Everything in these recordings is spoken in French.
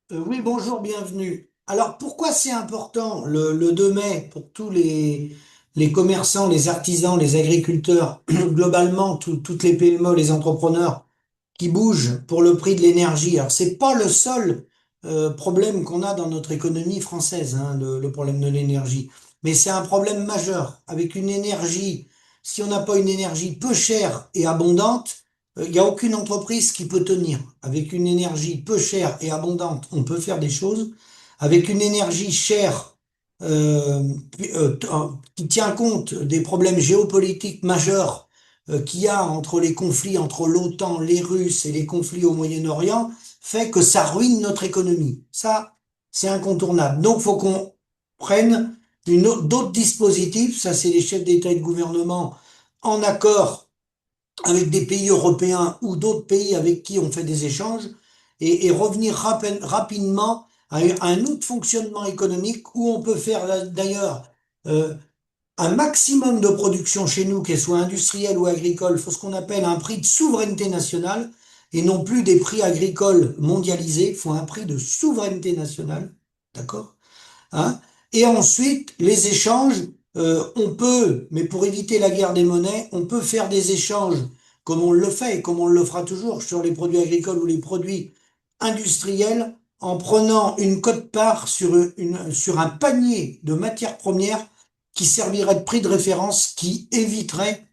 Oui, bonjour, bienvenue. Alors, pourquoi c'est important le 2 mai pour tous les commerçants, les artisans, les agriculteurs, globalement, toutes les PME, les entrepreneurs qui bougent pour le prix de l'énergie? Alors, c'est pas le seul problème qu'on a dans notre économie française, hein, le problème de l'énergie. Mais c'est un problème majeur. Avec une énergie, si on n'a pas une énergie peu chère et abondante, il n'y a aucune entreprise qui peut tenir. Avec une énergie peu chère et abondante, on peut faire des choses. Avec une énergie chère, euh, qui tient compte des problèmes géopolitiques majeurs qu'il y a entre les conflits entre l'OTAN, les Russes et les conflits au Moyen-Orient, fait que ça ruine notre économie. Ça, c'est incontournable. Donc, faut qu'on prenne d'autres dispositifs. Ça, c'est les chefs d'État et de gouvernement en accord avec des pays européens ou d'autres pays avec qui on fait des échanges et revenir rapidement à un autre fonctionnement économique où on peut faire d'ailleurs euh, un maximum de production chez nous, qu'elle soit industrielle ou agricole. Il faut ce qu'on appelle un prix de souveraineté nationale et non plus des prix agricoles mondialisés. Il faut un prix de souveraineté nationale. D'accord? Hein. Et ensuite, les échanges, on peut, mais pour éviter la guerre des monnaies, on peut faire des échanges comme on le fait et comme on le fera toujours sur les produits agricoles ou les produits industriels en prenant une quote-part sur un panier de matières premières qui servirait de prix de référence, qui éviterait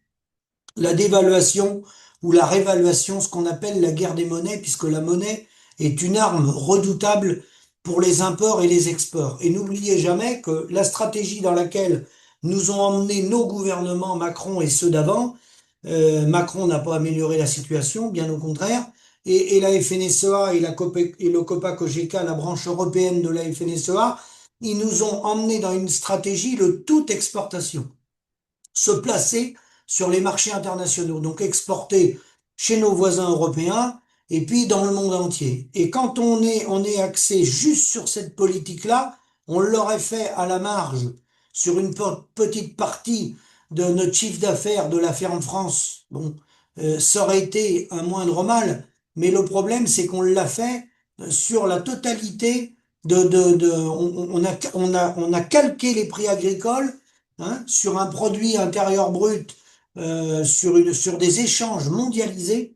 la dévaluation ou la révaluation, ce qu'on appelle la guerre des monnaies, puisque la monnaie est une arme redoutable pour les imports et les exports. Et n'oubliez jamais que la stratégie dans laquelle nous ont emmené nos gouvernements, Macron et ceux d'avant, Macron n'a pas amélioré la situation, bien au contraire, et la FNSEA et le COPA-COGECA, la branche européenne de la FNSEA, ils nous ont emmenés dans une stratégie de toute exportation, se placer sur les marchés internationaux, donc exporter chez nos voisins européens et puis dans le monde entier. Et quand on est axé juste sur cette politique-là, on l'aurait fait à la marge sur une petite partie de notre chiffre d'affaires de la ferme France. Bon, ça aurait été un moindre mal, mais le problème c'est qu'on l'a fait sur la totalité on a calqué les prix agricoles, hein, sur un produit intérieur brut, sur des échanges mondialisés,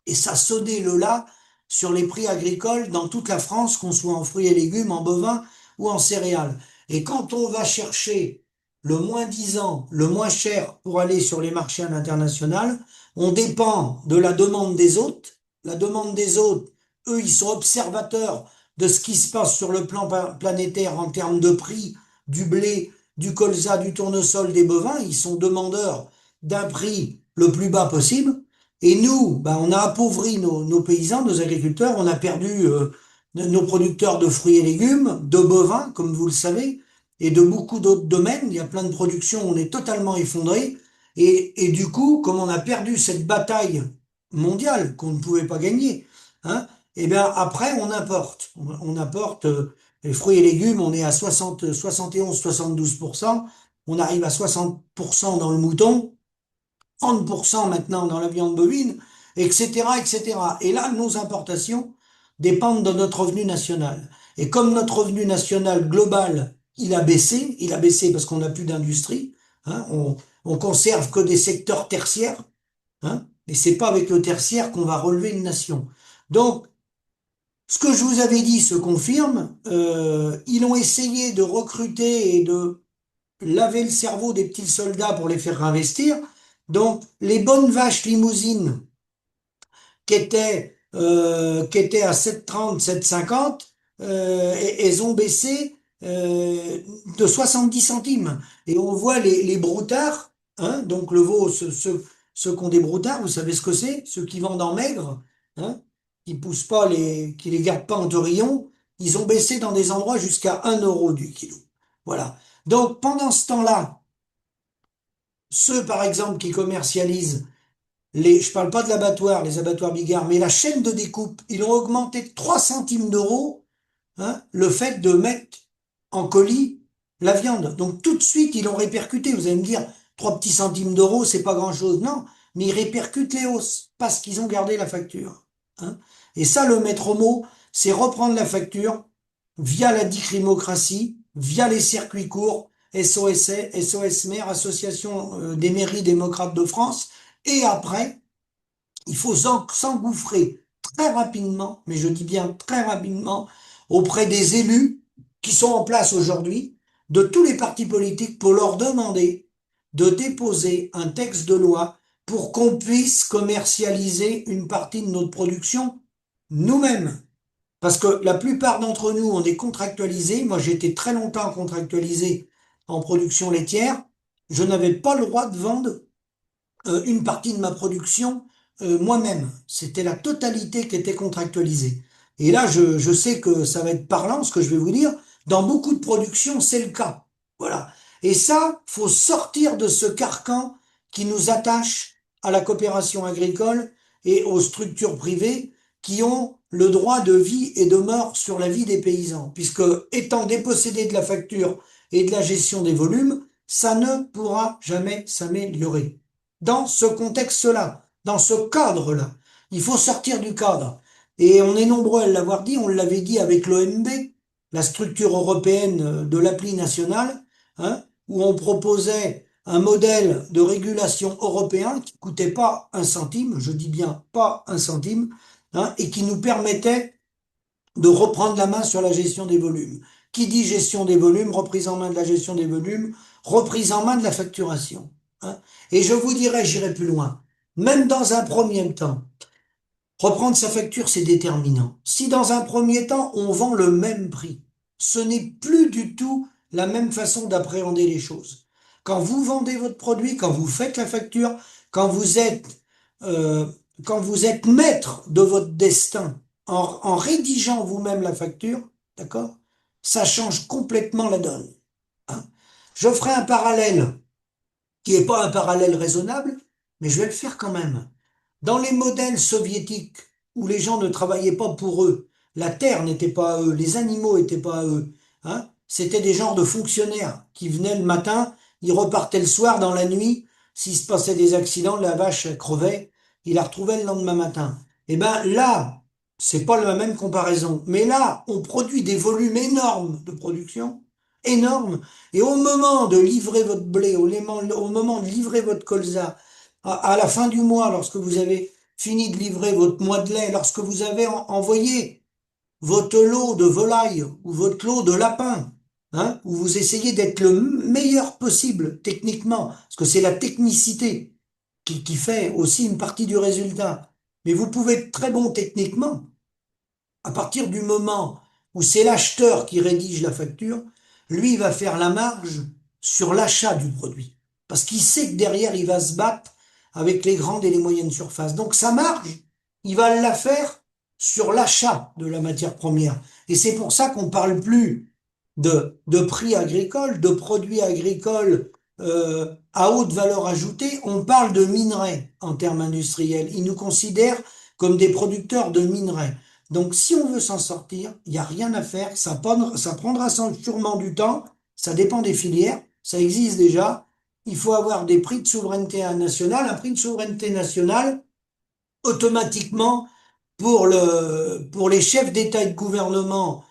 et ça sonnait le là sur les prix agricoles dans toute la France, qu'on soit en fruits et légumes, en bovins ou en céréales. Et quand on va chercher le moins disant, le moins cher pour aller sur les marchés à l'international, on dépend de la demande des hôtes. La demande des hôtes, eux, ils sont observateurs de ce qui se passe sur le plan planétaire en termes de prix du blé, du colza, du tournesol, des bovins. Ils sont demandeurs d'un prix le plus bas possible. Et nous, ben, on a appauvri nos paysans, nos agriculteurs, on a perdu nos producteurs de fruits et légumes, de bovins, comme vous le savez, et de beaucoup d'autres domaines. Il y a plein de productions, on est totalement effondré. Et du coup, comme on a perdu cette bataille mondiale qu'on ne pouvait pas gagner, hein, et bien après, on importe. On importe les fruits et légumes, on est à 60, 71, 72%. On arrive à 60% dans le mouton. 30% maintenant dans la viande bovine, etc., etc. Et là, nos importations dépendent de notre revenu national. Et comme notre revenu national global, il a baissé parce qu'on n'a plus d'industrie, hein, on conserve que des secteurs tertiaires, hein, et c'est pas avec le tertiaire qu'on va relever une nation. Donc, ce que je vous avais dit se confirme. Ils ont essayé de recruter et de laver le cerveau des petits soldats pour les faire investir. Donc, les bonnes vaches limousines qui étaient à 7,30, 7,50, elles ont baissé de 70 centimes. Et on voit les broutards, hein, donc le veau, ceux qui ont des broutards, vous savez ce que c'est? Ceux qui vendent en maigre, hein, qui poussent pas qui les gardent pas en taurillon, ils ont baissé dans des endroits jusqu'à 1 € du kilo. Voilà. Donc, pendant ce temps-là, ceux, par exemple, qui commercialisent je parle pas de l'abattoir, les abattoirs Bigard, mais la chaîne de découpe, ils ont augmenté de 3 centimes d'euros, hein, le fait de mettre en colis la viande. Donc tout de suite, ils l'ont répercuté. Vous allez me dire, 3 petits centimes d'euros, c'est pas grand-chose. Non, mais ils répercutent les hausses parce qu'ils ont gardé la facture, hein. Et ça, le maître mot, c'est reprendre la facture via la décrimocratie, via les circuits courts, SOS, SOS Maire, Association des mairies démocrates de France, et après, il faut s'engouffrer très rapidement, mais je dis bien très rapidement, auprès des élus qui sont en place aujourd'hui, de tous les partis politiques, pour leur demander de déposer un texte de loi pour qu'on puisse commercialiser une partie de notre production nous-mêmes. Parce que la plupart d'entre nous, on est contractualisés. Moi, j'ai été très longtemps contractualisé en production laitière. Je n'avais pas le droit de vendre une partie de ma production moi-même. C'était la totalité qui était contractualisée. Et là, je sais que ça va être parlant, ce que je vais vous dire. Dans beaucoup de productions, c'est le cas. Voilà. Et ça, faut sortir de ce carcan qui nous attache à la coopération agricole et aux structures privées qui ont le droit de vie et de mort sur la vie des paysans. Puisque, étant dépossédés de la facture et de la gestion des volumes, ça ne pourra jamais s'améliorer dans ce contexte-là, dans ce cadre-là. Il faut sortir du cadre. Et on est nombreux à l'avoir dit, on l'avait dit avec l'OMB, la structure européenne de l'appli nationale, hein, où on proposait un modèle de régulation européen qui coûtait pas un centime, je dis bien pas un centime, hein, et qui nous permettait de reprendre la main sur la gestion des volumes. Qui dit gestion des volumes, reprise en main de la gestion des volumes, reprise en main de la facturation, hein. Et je vous dirais, j'irai plus loin. Même dans un premier temps, reprendre sa facture, c'est déterminant. Si dans un premier temps, on vend le même prix, ce n'est plus du tout la même façon d'appréhender les choses. Quand vous vendez votre produit, quand vous faites la facture, quand vous êtes, euh, quand vous êtes maître de votre destin en rédigeant vous-même la facture, d'accord? Ça change complètement la donne, hein. Je ferai un parallèle qui n'est pas un parallèle raisonnable, mais je vais le faire quand même. Dans les modèles soviétiques, où les gens ne travaillaient pas pour eux, la terre n'était pas à eux, les animaux n'étaient pas à eux, hein, c'était des genres de fonctionnaires qui venaient le matin, ils repartaient le soir, dans la nuit, s'il se passait des accidents, la vache crevait, ils la retrouvaient le lendemain matin. Et ben là, c'est pas la même comparaison, mais là, on produit des volumes énormes de production, énormes, et au moment de livrer votre blé, au moment de livrer votre colza, à la fin du mois, lorsque vous avez fini de livrer votre mois de lait, lorsque vous avez envoyé votre lot de volaille ou votre lot de lapin, hein, où vous essayez d'être le meilleur possible techniquement, parce que c'est la technicité qui fait aussi une partie du résultat. Mais vous pouvez être très bon techniquement, à partir du moment où c'est l'acheteur qui rédige la facture, lui, il va faire la marge sur l'achat du produit. Parce qu'il sait que derrière, il va se battre avec les grandes et les moyennes surfaces. Donc sa marge, il va la faire sur l'achat de la matière première. Et c'est pour ça qu'on parle plus de prix agricoles, de produits agricoles à haute valeur ajoutée. On parle de minerais en termes industriels. Ils nous considèrent comme des producteurs de minerais. Donc, si on veut s'en sortir, il n'y a rien à faire. Ça prendra sûrement du temps. Ça dépend des filières. Ça existe déjà. Il faut avoir des prix de souveraineté nationale. Un prix de souveraineté nationale, automatiquement, pour les chefs d'État et de gouvernement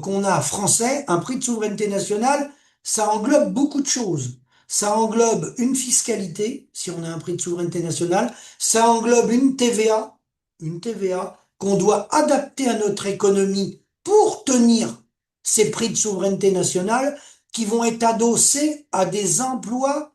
qu'on a français, un prix de souveraineté nationale, ça englobe beaucoup de choses. Ça englobe une fiscalité, si on a un prix de souveraineté nationale. Ça englobe une TVA qu'on doit adapter à notre économie pour tenir ces prix de souveraineté nationale qui vont être adossés à des emplois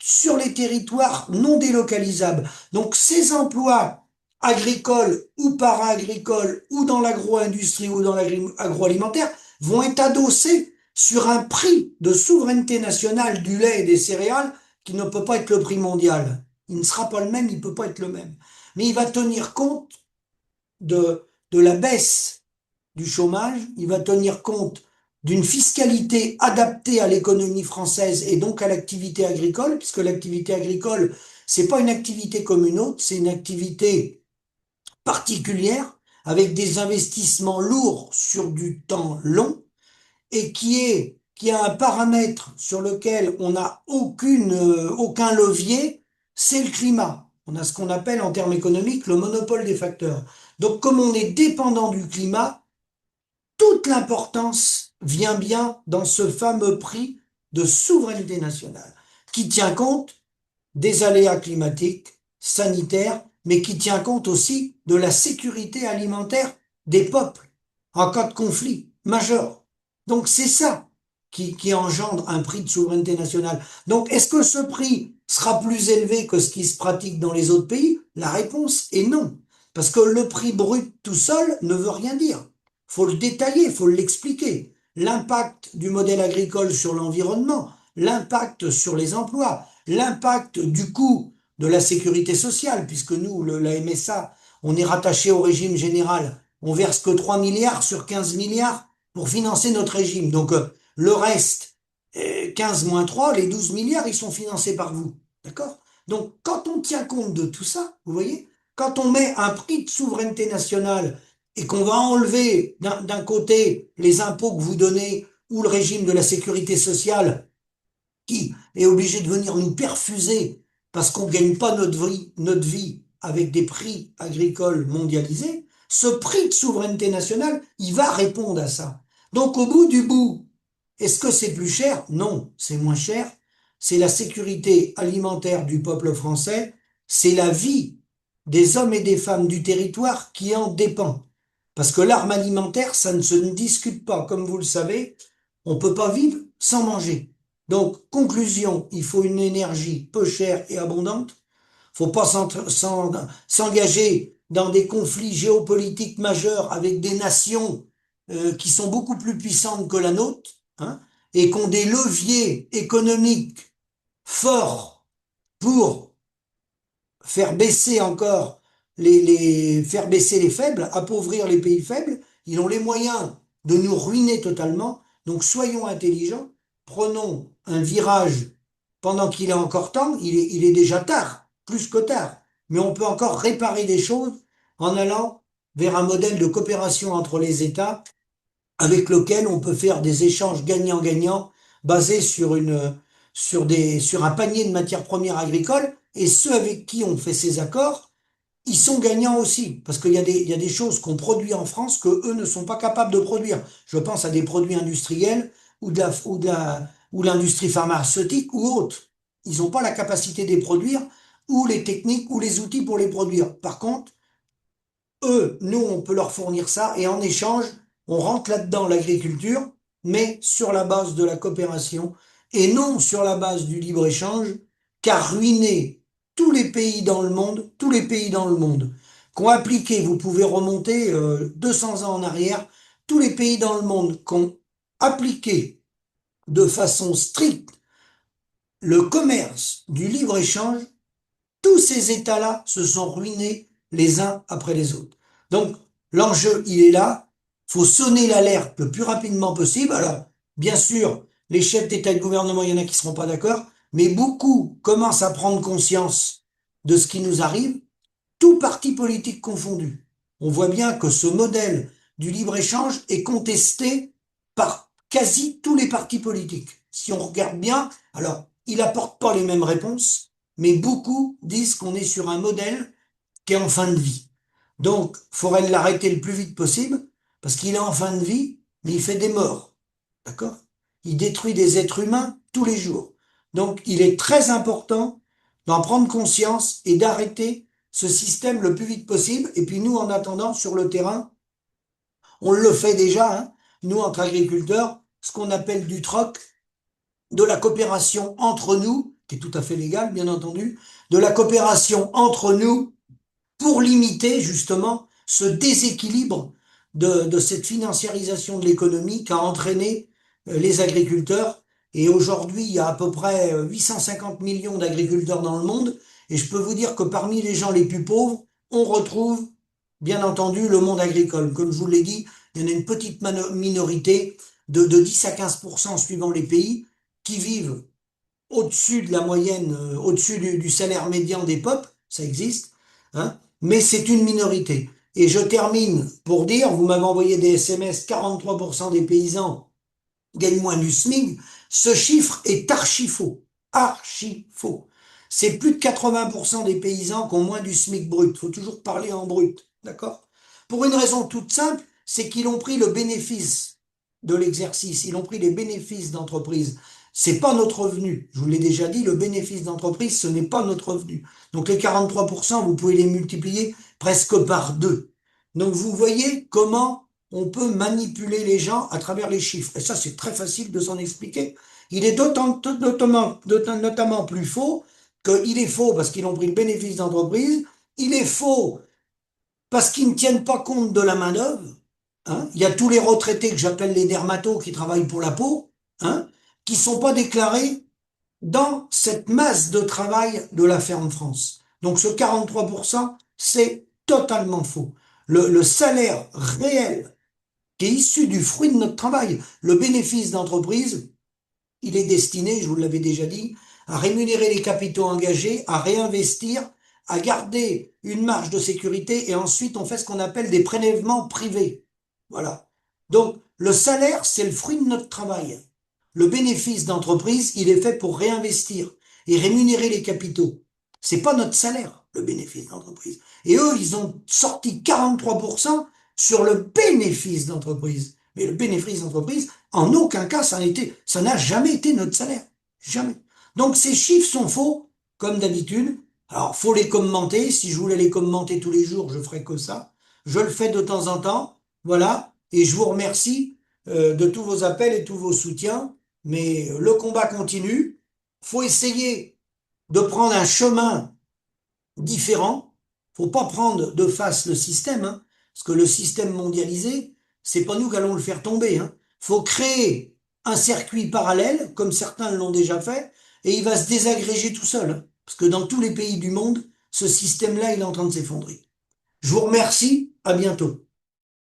sur les territoires non délocalisables. Donc ces emplois agricoles ou para-agricoles ou dans l'agro-industrie ou dans l'agroalimentaire vont être adossés sur un prix de souveraineté nationale du lait et des céréales qui ne peut pas être le prix mondial. Il ne sera pas le même, il ne peut pas être le même. Mais il va tenir compte de la baisse du chômage, il va tenir compte d'une fiscalité adaptée à l'économie française et donc à l'activité agricole, puisque l'activité agricole, c'est pas une activité comme une autre, c'est une activité particulière, avec des investissements lourds sur du temps long, et qui a un paramètre sur lequel on n'a aucun levier, c'est le climat. On a ce qu'on appelle en termes économiques le monopole des facteurs. Donc, comme on est dépendant du climat, toute l'importance vient bien dans ce fameux prix de souveraineté nationale, qui tient compte des aléas climatiques, sanitaires, mais qui tient compte aussi de la sécurité alimentaire des peuples en cas de conflit majeur. Donc c'est ça qui engendre un prix de souveraineté nationale. Donc est-ce que ce prix sera plus élevé que ce qui se pratique dans les autres pays? La réponse est non. Parce que le prix brut tout seul ne veut rien dire. Faut le détailler, faut l'expliquer. L'impact du modèle agricole sur l'environnement, l'impact sur les emplois, l'impact du coût de la sécurité sociale, puisque nous, la MSA, on est rattaché au régime général. On verse que 3 milliards sur 15 milliards pour financer notre régime. Donc le reste, 15 moins 3, les 12 milliards, ils sont financés par vous. D'accord? Donc quand on tient compte de tout ça, vous voyez, quand on met un prix de souveraineté nationale et qu'on va enlever d'un côté les impôts que vous donnez ou le régime de la sécurité sociale qui est obligé de venir nous perfuser parce qu'on ne gagne pas notre vie avec des prix agricoles mondialisés, ce prix de souveraineté nationale, il va répondre à ça. Donc au bout du bout, est-ce que c'est plus cher? Non, c'est moins cher. C'est la sécurité alimentaire du peuple français, c'est la vie des hommes et des femmes du territoire qui en dépend. Parce que l'arme alimentaire, ça ne se discute pas. Comme vous le savez, on ne peut pas vivre sans manger. Donc, conclusion, il faut une énergie peu chère et abondante. Faut pas s'engager dans des conflits géopolitiques majeurs avec des nations qui sont beaucoup plus puissantes que la nôtre, hein, et qui ont des leviers économiques forts pour faire baisser encore faire baisser les faibles, appauvrir les pays faibles. Ils ont les moyens de nous ruiner totalement. Donc soyons intelligents, prenons un virage pendant qu'il est encore temps. Il est déjà tard, plus que tard. Mais on peut encore réparer des choses en allant vers un modèle de coopération entre les États avec lequel on peut faire des échanges gagnant-gagnant basés sur un panier de matières premières agricoles, et ceux avec qui on fait ces accords, ils sont gagnants aussi, parce il y a des choses qu'on produit en France que eux ne sont pas capables de produire. Je pense à des produits industriels ou l'industrie pharmaceutique ou autre. Ils n'ont pas la capacité de les produire, ou les techniques, ou les outils pour les produire. Par contre, eux, nous, on peut leur fournir ça et en échange, on rentre là-dedans l'agriculture, mais sur la base de la coopération et non sur la base du libre-échange, car ruiner tous les pays dans le monde, tous les pays dans le monde, qui ont appliqué, vous pouvez remonter 200 ans en arrière, tous les pays dans le monde qui ont appliqué de façon stricte le commerce du libre-échange, tous ces États-là se sont ruinés les uns après les autres. Donc, l'enjeu, il est là. Faut sonner l'alerte le plus rapidement possible. Alors, bien sûr, les chefs d'État et de gouvernement, il y en a qui seront pas d'accord, mais beaucoup commencent à prendre conscience de ce qui nous arrive, tout parti politique confondu. On voit bien que ce modèle du libre-échange est contesté par quasi tous les partis politiques. Si on regarde bien, alors, il apporte pas les mêmes réponses, mais beaucoup disent qu'on est sur un modèle qui est en fin de vie. Donc, il faudrait l'arrêter le plus vite possible, parce qu'il est en fin de vie, mais il fait des morts. D'accord? Il détruit des êtres humains tous les jours. Donc, il est très important d'en prendre conscience et d'arrêter ce système le plus vite possible. Et puis nous, en attendant, sur le terrain, on le fait déjà, hein, nous, entre agriculteurs, ce qu'on appelle du troc, de la coopération entre nous, qui est tout à fait légale, bien entendu, de la coopération entre nous pour limiter justement ce déséquilibre de cette financiarisation de l'économie qu'a entraîné les agriculteurs. Et aujourd'hui, il y a à peu près 850 millions d'agriculteurs dans le monde. Et je peux vous dire que parmi les gens les plus pauvres, on retrouve, bien entendu, le monde agricole. Comme je vous l'ai dit, il y en a une petite minorité de 10 à 15% suivant les pays qui vivent au-dessus de la moyenne, au-dessus du salaire médian des peuples, ça existe, hein, mais c'est une minorité. Et je termine pour dire, vous m'avez envoyé des SMS, 43% des paysans gagnent moins du SMIC. Ce chiffre est archi faux. Archi faux. C'est plus de 80% des paysans qui ont moins du SMIC brut. Il faut toujours parler en brut. D'accord? Pour une raison toute simple, c'est qu'ils ont pris le bénéfice de l'exercice, ils ont pris les bénéfices d'entreprise. C'est pas notre revenu. Je vous l'ai déjà dit, le bénéfice d'entreprise, ce n'est pas notre revenu. Donc les 43%, vous pouvez les multiplier presque par deux. Donc vous voyez comment on peut manipuler les gens à travers les chiffres. Et ça, c'est très facile de s'en expliquer. Il est notamment plus faux qu'il est faux parce qu'ils ont pris le bénéfice d'entreprise. Il est faux parce qu'ils ne tiennent pas compte de la main-d'œuvre. Hein. Il y a tous les retraités que j'appelle les dermatos qui travaillent pour la peau, hein, qui sont pas déclarés dans cette masse de travail de la ferme France. Donc ce 43%, c'est totalement faux. Le salaire réel qui est issu du fruit de notre travail, le bénéfice d'entreprise, il est destiné, je vous l'avais déjà dit, à rémunérer les capitaux engagés, à réinvestir, à garder une marge de sécurité et ensuite on fait ce qu'on appelle des prélèvements privés. Voilà. Donc le salaire, c'est le fruit de notre travail. Le bénéfice d'entreprise, il est fait pour réinvestir et rémunérer les capitaux. C'est pas notre salaire, le bénéfice d'entreprise. Et eux, ils ont sorti 43% sur le bénéfice d'entreprise. Mais le bénéfice d'entreprise, en aucun cas, ça n'a jamais été notre salaire. Jamais. Donc ces chiffres sont faux, comme d'habitude. Alors, faut les commenter. Si je voulais les commenter tous les jours, je ferais que ça. Je le fais de temps en temps. Voilà. Et je vous remercie de tous vos appels et tous vos soutiens. Mais le combat continue. Faut essayer de prendre un chemin différent. Faut pas prendre de face le système, hein, parce que le système mondialisé, c'est pas nous qui allons le faire tomber, hein. Faut créer un circuit parallèle, comme certains l'ont déjà fait, et il va se désagréger tout seul, hein, parce que dans tous les pays du monde, ce système-là, il est en train de s'effondrer. Je vous remercie, à bientôt.